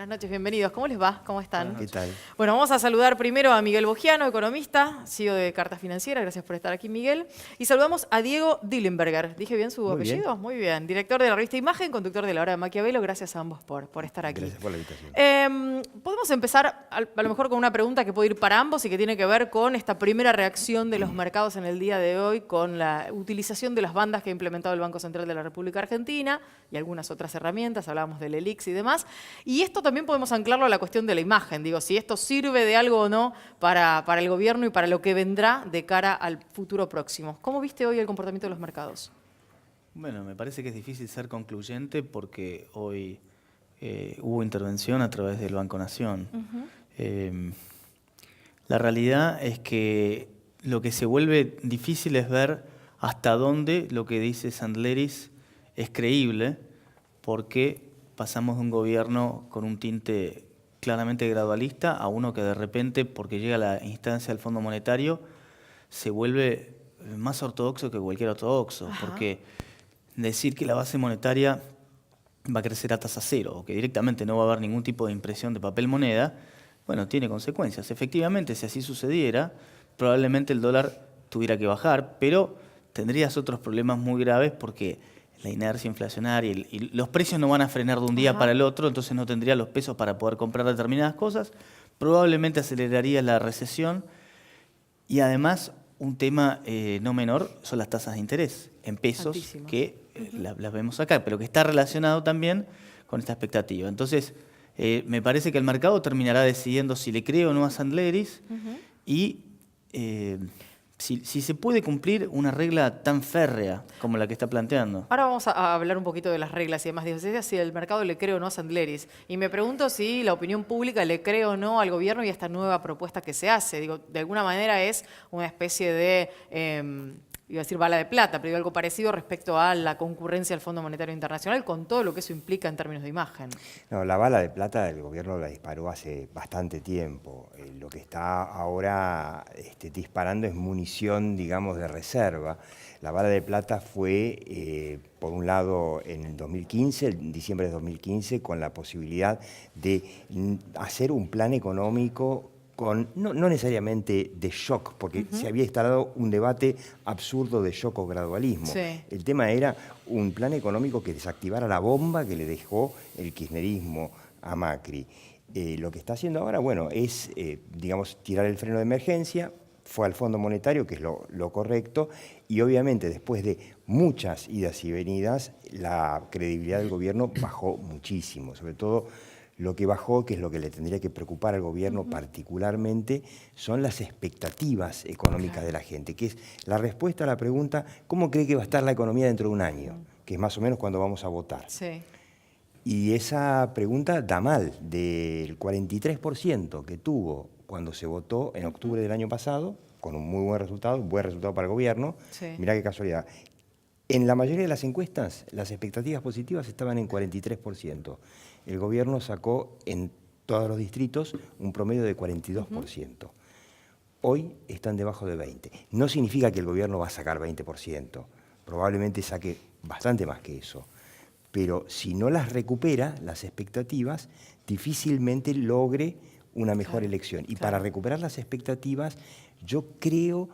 Buenas noches, bienvenidos. ¿Cómo les va? ¿Cómo están? ¿Qué tal? Bueno, vamos a saludar primero a Miguel Bogiano, economista, CEO de Carta Financiera. Gracias por estar aquí, Miguel. Y saludamos a Diego Dillenberger. ¿Dije bien su apellido? Muy bien. Director de la revista Imagen, conductor de La Hora de Maquiavelo. Gracias a ambos por estar aquí. Gracias por la invitación. Podemos empezar a lo mejor con una pregunta que puede ir para ambos y que tiene que ver con esta primera reacción de los mercados en el día de hoy con la utilización de las bandas que ha implementado el Banco Central de la República Argentina y algunas otras herramientas. Hablábamos del ELIX y demás. Y esto también podemos anclarlo a la cuestión de la imagen. Digo, si esto sirve de algo o no para el gobierno y para lo que vendrá de cara al futuro próximo. ¿Cómo viste hoy el comportamiento de los mercados? Bueno, me parece que es difícil ser concluyente porque hoy hubo intervención a través del Banco Nación. La realidad es que lo que se vuelve difícil es ver hasta dónde lo que dice Sandleris es creíble, porque pasamos de un gobierno con un tinte claramente gradualista a uno que de repente, porque llega a la instancia del Fondo Monetario, se vuelve más ortodoxo que cualquier ortodoxo. Ajá. Porque decir que la base monetaria va a crecer a tasa cero o que directamente no va a haber ningún tipo de impresión de papel moneda, bueno, tiene consecuencias. Efectivamente, si así sucediera, probablemente el dólar tuviera que bajar, pero tendrías otros problemas muy graves porque la inercia inflacionaria y los precios no van a frenar de un día para el otro, entonces no tendría los pesos para poder comprar determinadas cosas, probablemente aceleraría la recesión y además un tema no menor son las tasas de interés en pesos. Altísimo. Que las vemos acá, pero que está relacionado también con esta expectativa. Entonces, me parece que el mercado terminará decidiendo si le cree o no a Sandleris y si se puede cumplir una regla tan férrea como la que está planteando. Ahora vamos a hablar un poquito de las reglas y demás. Digo, si el mercado le cree o no a Sandleris. Y me pregunto si la opinión pública le cree o no al gobierno y a esta nueva propuesta que se hace. Digo, de alguna manera es una especie de, iba a decir bala de plata, pero digo algo parecido respecto a la concurrencia al Fondo Monetario Internacional con todo lo que eso implica en términos de imagen. No, la bala de plata el gobierno la disparó hace bastante tiempo. Lo que está ahora disparando es munición, digamos, de reserva. La bala de plata fue, por un lado, en el 2015, en diciembre de 2015, con la posibilidad de hacer un plan económico no necesariamente de shock, porque se había instalado un debate absurdo de shock o gradualismo. Sí. El tema era un plan económico que desactivara la bomba que le dejó el kirchnerismo a Macri. Lo que está haciendo ahora, bueno, es, digamos, tirar el freno de emergencia, fue al Fondo Monetario, que es lo correcto, y obviamente después de muchas idas y venidas, la credibilidad del gobierno bajó muchísimo, sobre todo. Lo que bajó, que es lo que le tendría que preocupar al gobierno particularmente, son las expectativas económicas de la gente, que es la respuesta a la pregunta, ¿cómo cree que va a estar la economía dentro de un año? Que es más o menos cuando vamos a votar. Sí. Y esa pregunta da mal, del 43% que tuvo cuando se votó en octubre del año pasado, con un muy buen resultado para el gobierno, mirá qué casualidad. En la mayoría de las encuestas, las expectativas positivas estaban en 43%. El gobierno sacó en todos los distritos un promedio de 42%. Hoy están debajo de 20%. No significa que el gobierno va a sacar 20%. Probablemente saque bastante más que eso. Pero si no las recupera, las expectativas, difícilmente logre una mejor elección. Y para recuperar las expectativas, yo creo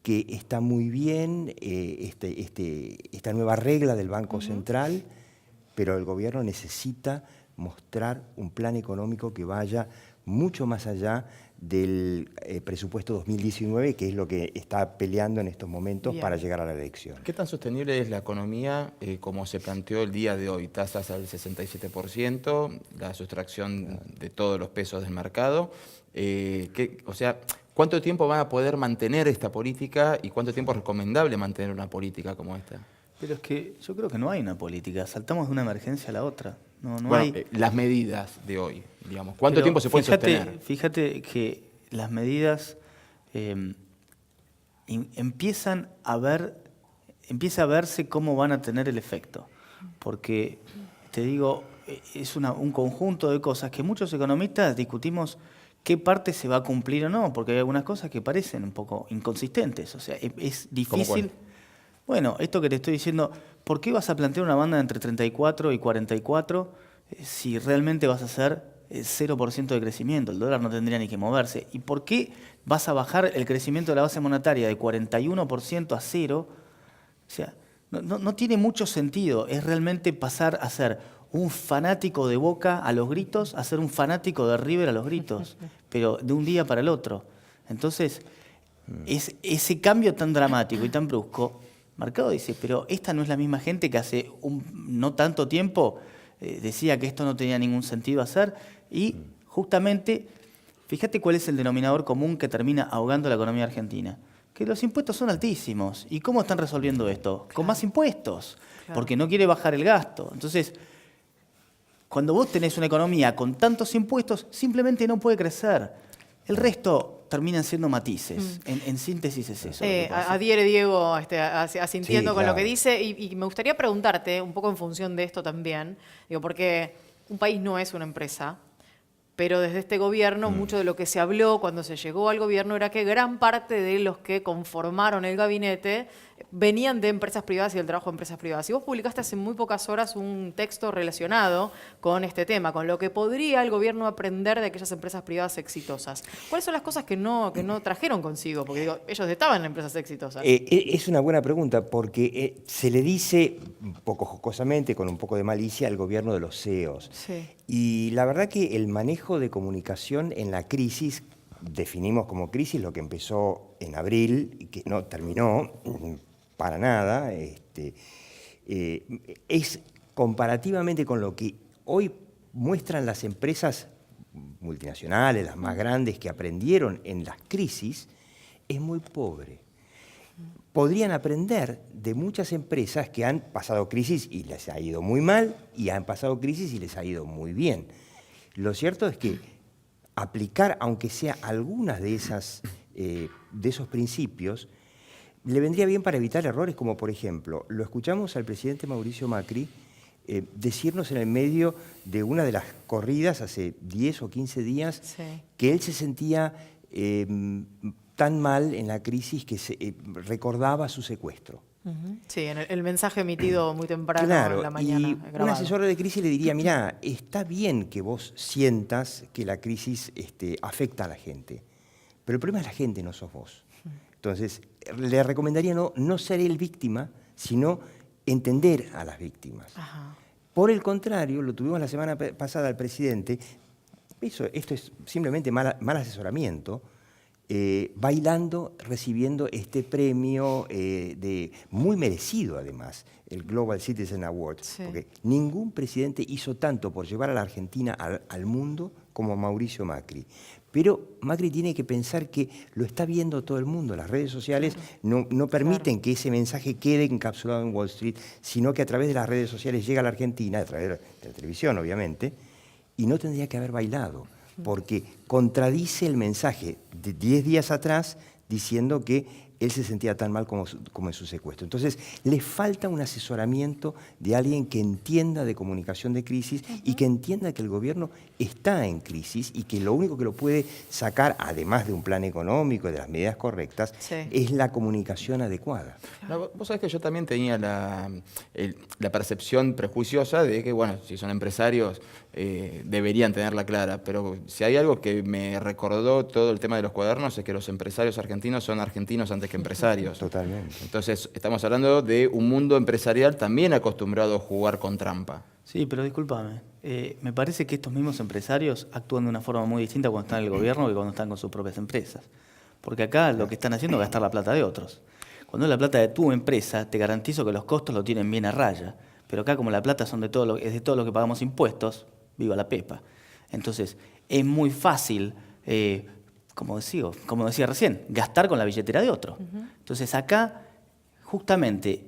que está muy bien esta nueva regla del Banco Central, pero el gobierno necesita mostrar un plan económico que vaya mucho más allá del presupuesto 2019, que es lo que está peleando en estos momentos para llegar a la elección. ¿Qué tan sostenible es la economía como se planteó el día de hoy? Tasas al 67%, la sustracción de todos los pesos del mercado. O sea, ¿cuánto tiempo van a poder mantener esta política y cuánto tiempo es recomendable mantener una política como esta? Pero es que yo creo que no hay una política, saltamos de una emergencia a la otra. No hay las medidas de hoy, digamos. ¿Cuánto tiempo se pueden sostener? Fíjate que las medidas empieza a verse cómo van a tener el efecto. Porque, te digo, es un conjunto de cosas que muchos economistas discutimos qué parte se va a cumplir o no, porque hay algunas cosas que parecen un poco inconsistentes. O sea, es difícil. Bueno, esto que te estoy diciendo, ¿por qué vas a plantear una banda entre 34 y 44 si realmente vas a hacer 0% de crecimiento, el dólar no tendría ni que moverse. ¿Y por qué vas a bajar el crecimiento de la base monetaria de 41% a 0? O sea, no tiene mucho sentido. Es realmente pasar a ser un fanático de Boca a los gritos a ser un fanático de River a los gritos, pero de un día para el otro. Entonces, ese cambio tan dramático y tan brusco, Mercado dice, pero esta no es la misma gente que hace no tanto tiempo decía que esto no tenía ningún sentido hacer, y justamente, fíjate cuál es el denominador común que termina ahogando la economía argentina. Que los impuestos son altísimos. ¿Y cómo están resolviendo esto? Con más impuestos, porque no quiere bajar el gasto. Entonces, cuando vos tenés una economía con tantos impuestos, simplemente no puede crecer. El resto terminan siendo matices. En síntesis es eso. Adhiere Diego asintiendo Sí, con lo claro. que dice, y me gustaría preguntarte, un poco en función de esto también, digo, porque un país no es una empresa, pero desde este gobierno mucho de lo que se habló cuando se llegó al gobierno era que gran parte de los que conformaron el gabinete venían de empresas privadas y del trabajo de empresas privadas. Y vos publicaste hace muy pocas horas un texto relacionado con este tema, con lo que podría el gobierno aprender de aquellas empresas privadas exitosas. ¿Cuáles son las cosas que no trajeron consigo? Porque digo, ellos estaban en empresas exitosas. Es una buena pregunta porque se le dice, un poco jocosamente, con un poco de malicia, al gobierno de los CEOs. Sí. Y la verdad que el manejo de comunicación en la crisis, definimos como crisis lo que empezó en abril y que no terminó para nada, es comparativamente con lo que hoy muestran las empresas multinacionales, las más grandes que aprendieron en las crisis, es muy pobre. Podrían aprender de muchas empresas que han pasado crisis y les ha ido muy mal, y han pasado crisis y les ha ido muy bien. Lo cierto es que aplicar, aunque sea algunas de esos principios, le vendría bien para evitar errores como, por ejemplo, lo escuchamos al presidente Mauricio Macri decirnos en el medio de una de las corridas hace 10 o 15 días que él se sentía tan mal en la crisis que recordaba su secuestro. Sí, en el mensaje emitido muy temprano Claro, en la mañana. y grabado. un asesor de crisis le diría, mirá, está bien que vos sientas que la crisis afecta a la gente, pero el problema es la gente, no sos vos. Entonces, le recomendaría no ser él víctima, sino entender a las víctimas. Ajá. Por el contrario, lo tuvimos la semana pasada al presidente, esto es simplemente mal asesoramiento, bailando, recibiendo este premio muy merecido además, el Global Citizen Award, porque ningún presidente hizo tanto por llevar a la Argentina al mundo como Mauricio Macri. Pero Macri tiene que pensar que lo está viendo todo el mundo. Las redes sociales no permiten que ese mensaje quede encapsulado en Wall Street, sino que a través de las redes sociales llega a la Argentina, a través de la televisión obviamente, y no tendría que haber bailado, porque contradice el mensaje de 10 días atrás diciendo que él se sentía tan mal como en su secuestro. Entonces, le falta un asesoramiento de alguien que entienda de comunicación de crisis y que entienda que el gobierno está en crisis y que lo único que lo puede sacar, además de un plan económico y de las medidas correctas, es la comunicación adecuada. No, vos sabés que yo también tenía la percepción prejuiciosa de que, bueno, si son empresarios deberían tenerla clara, pero si hay algo que me recordó todo el tema de los cuadernos es que los empresarios argentinos son argentinos antes que empresarios. Totalmente. Entonces, estamos hablando de un mundo empresarial también acostumbrado a jugar con trampa. Sí, pero discúlpame. Me parece que estos mismos empresarios actúan de una forma muy distinta cuando están en el gobierno que cuando están con sus propias empresas. Porque acá lo que están haciendo es gastar la plata de otros. Cuando es la plata de tu empresa, te garantizo que los costos lo tienen bien a raya. Pero acá, como la plata es de todo lo que pagamos impuestos, viva la pepa. Entonces, es muy fácil, como decía recién, gastar con la billetera de otro. Entonces, acá, justamente,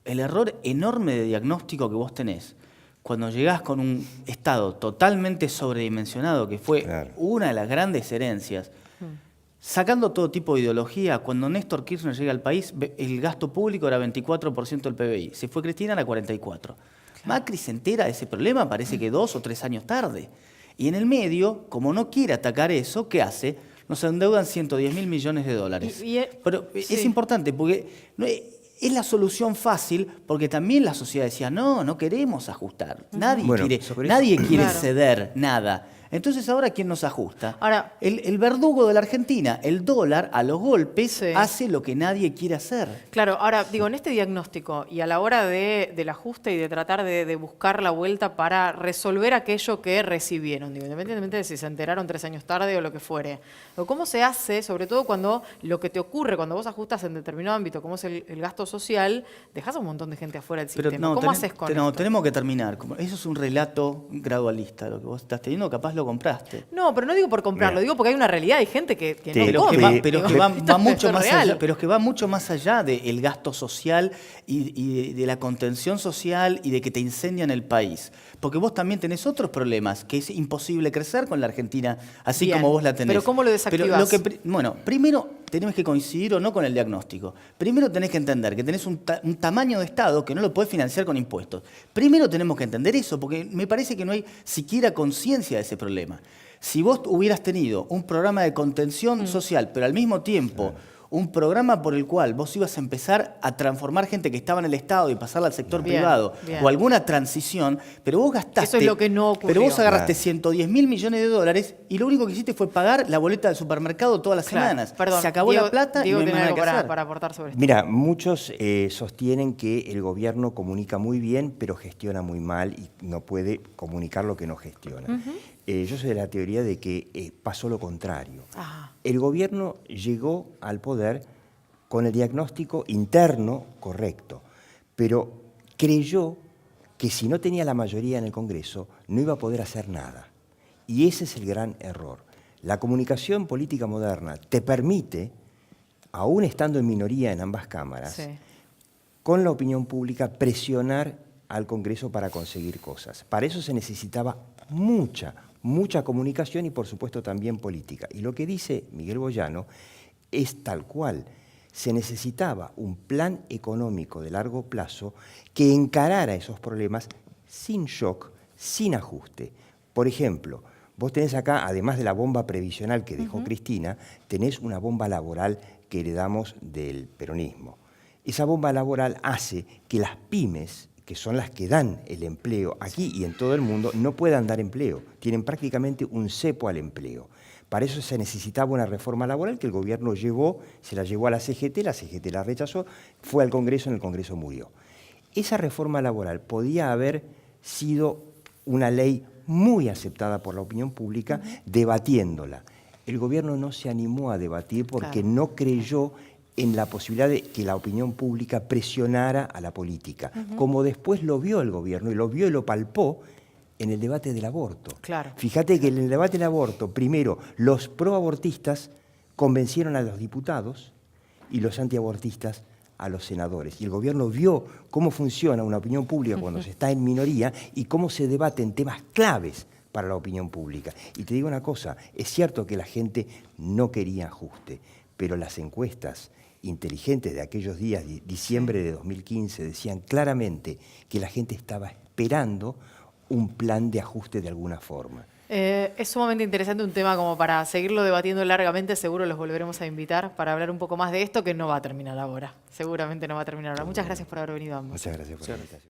el error enorme de diagnóstico que vos tenés, cuando llegás con un Estado totalmente sobredimensionado, que fue una de las grandes herencias, sacando todo tipo de ideología, cuando Néstor Kirchner llega al país, el gasto público era 24% del PBI. Se fue Cristina, era 44%. Macri se entera de ese problema, parece que 2 o 3 años tarde. Y en el medio, como no quiere atacar eso, ¿qué hace? Nos endeudan 110.000 millones de dólares. Pero es importante, porque es la solución fácil, porque también la sociedad decía, no queremos ajustar. Nadie quiere ceder nada. Entonces, ¿ahora quién nos ajusta? Ahora, El verdugo de la Argentina, el dólar, a los golpes, Sí. hace lo que nadie quiere hacer. claro, ahora digo, en este diagnóstico y a la hora del ajuste y de tratar de buscar la vuelta para resolver aquello que recibieron, digo, independientemente de si se enteraron 3 años tarde o lo que fuere, o ¿cómo se hace, sobre todo cuando lo que te ocurre, cuando vos ajustas en determinado ámbito, como es el gasto social, dejas a un montón de gente afuera del sistema? ¿Cómo haces con esto? tenemos que terminar. Eso es un relato gradualista, lo que vos estás teniendo, capaz lo compraste. No, pero no digo por comprarlo, Mira. digo porque hay una realidad, hay gente que Sí, no Pero come. que va, Digo, pero que va esto mucho es más real. allá, pero que va mucho más allá del gasto social y de la contención social y de que te incendian el país. Porque vos también tenés otros problemas, que es imposible crecer con la Argentina así Bien, como vos la tenés. pero ¿cómo lo desactivás? Bueno, primero tenemos que coincidir o no con el diagnóstico. Primero tenés que entender que tenés un tamaño de Estado que no lo podés financiar con impuestos. Primero tenemos que entender eso, porque me parece que no hay siquiera conciencia de ese problema. Si vos hubieras tenido un programa de contención social, pero al mismo tiempo un programa por el cual vos ibas a empezar a transformar gente que estaba en el Estado y pasarla al sector Bien, privado, bien. o alguna transición, pero vos gastaste... Eso es lo que no ocurrió. Pero vos agarraste Claro. 110 mil millones de dólares y lo único que hiciste fue pagar la boleta del supermercado todas las Claro, semanas. perdón, Se acabó Diego- la plata Diego y no hay tiene más nada algo que hacer. para aportar sobre esto. Mira, muchos sostienen que el gobierno comunica muy bien, pero gestiona muy mal y no puede comunicar lo que no gestiona. Yo soy de la teoría de que pasó lo contrario. Ajá. El gobierno llegó al poder con el diagnóstico interno correcto, pero creyó que si no tenía la mayoría en el Congreso no iba a poder hacer nada. Y ese es el gran error. La comunicación política moderna te permite, aún estando en minoría en ambas cámaras, Sí. con la opinión pública presionar al Congreso para conseguir cosas. Para eso se necesitaba mucha comunicación y por supuesto también política. Y lo que dice Miguel Boyano es tal cual. Se necesitaba un plan económico de largo plazo que encarara esos problemas sin shock, sin ajuste. Por ejemplo, vos tenés acá, además de la bomba previsional que dejó Cristina, tenés una bomba laboral que heredamos del peronismo. Esa bomba laboral hace que las pymes, que son las que dan el empleo aquí y en todo el mundo, no puedan dar empleo. Tienen prácticamente un cepo al empleo. Para eso se necesitaba una reforma laboral que el gobierno se la llevó a la CGT la rechazó, fue al Congreso, en el Congreso murió. Esa reforma laboral podía haber sido una ley muy aceptada por la opinión pública, debatiéndola. El gobierno no se animó a debatir porque no creyó en la posibilidad de que la opinión pública presionara a la política, como después lo vio el gobierno, y lo vio y lo palpó en el debate del aborto. Claro. Fíjate que en el debate del aborto, primero, los proabortistas convencieron a los diputados y los antiabortistas a los senadores. Y el gobierno vio cómo funciona una opinión pública cuando se está en minoría y cómo se debaten temas claves para la opinión pública. Y te digo una cosa, es cierto que la gente no quería ajuste, pero las encuestas inteligentes de aquellos días, diciembre de 2015, decían claramente que la gente estaba esperando un plan de ajuste de alguna forma. Es sumamente interesante un tema como para seguirlo debatiendo largamente. Seguro los volveremos a invitar para hablar un poco más de esto que no va a terminar ahora. Seguramente no va a terminar ahora. Muchas gracias por haber venido ambos. Muchas gracias por la invitación.